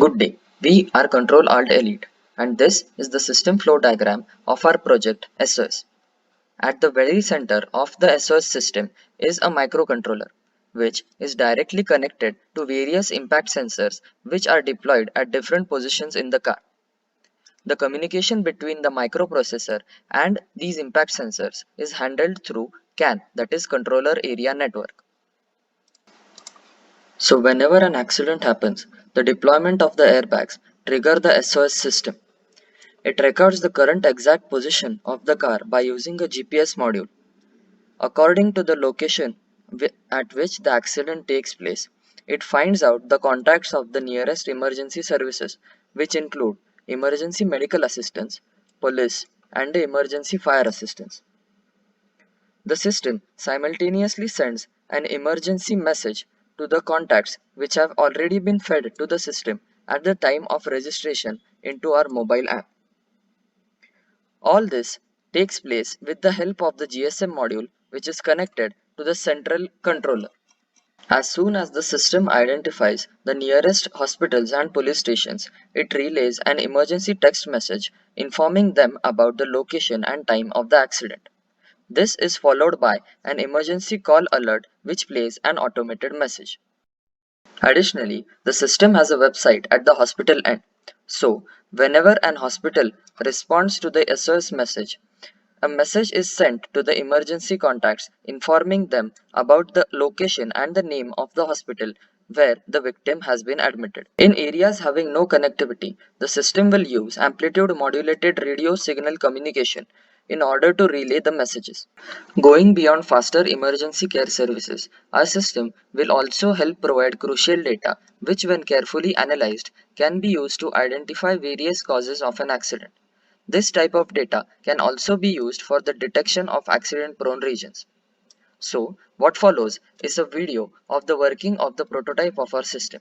Good day, we are Control Alt Elite, and this is the system flow diagram of our project SoS. At the very center of the SoS system is a microcontroller, which is directly connected to various impact sensors which are deployed at different positions in the car. The communication between the microprocessor and these impact sensors is handled through CAN, that is Controller Area Network. So whenever an accident happens, the deployment of the airbags trigger the SOS system. It records the current exact position of the car by using a GPS module. According to the location at which the accident takes place, it finds out the contacts of the nearest emergency services, which include emergency medical assistance, police, and emergency fire assistance. The system simultaneously sends an emergency message to the contacts which have already been fed to the system at the time of registration into our mobile app. All this takes place with the help of the GSM module which is connected to the central controller. As soon as the system identifies the nearest hospitals and police stations, it relays an emergency text message informing them about the location and time of the accident. This is followed by an emergency call alert which plays an automated message. Additionally, the system has a website at the hospital end. So, whenever an hospital responds to the SOS message, a message is sent to the emergency contacts informing them about the location and the name of the hospital where the victim has been admitted. In areas having no connectivity, the system will use amplitude modulated radio signal communication in order to relay the messages. Going beyond faster emergency care services, our system will also help provide crucial data which, when carefully analyzed, can be used to identify various causes of an accident. This type of data can also be used for the detection of accident-prone regions. So, what follows is a video of the working of the prototype of our system.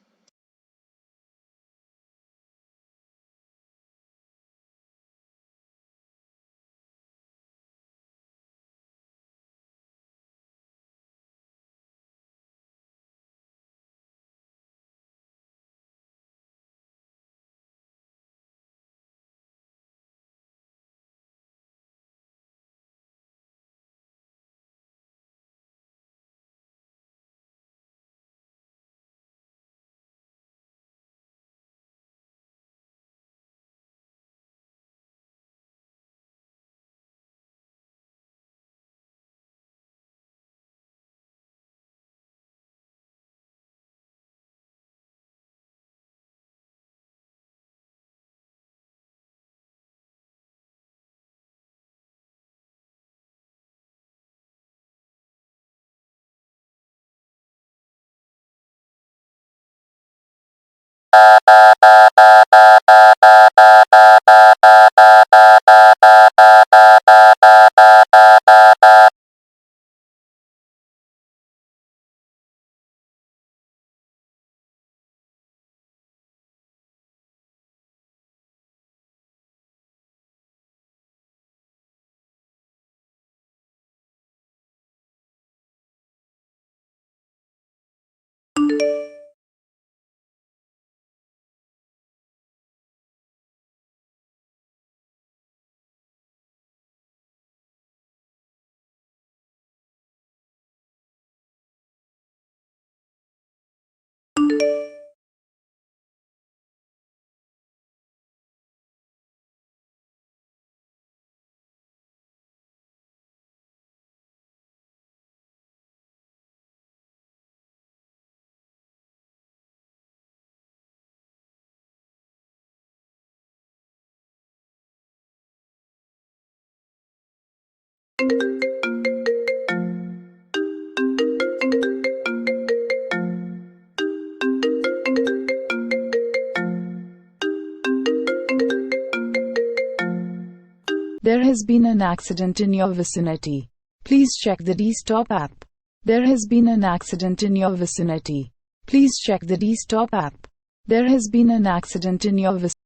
There has been an accident in your vicinity. Please check the D-Stop app. There has been an accident in your vicinity. Please check the D-Stop app. There has been an accident in your vicinity.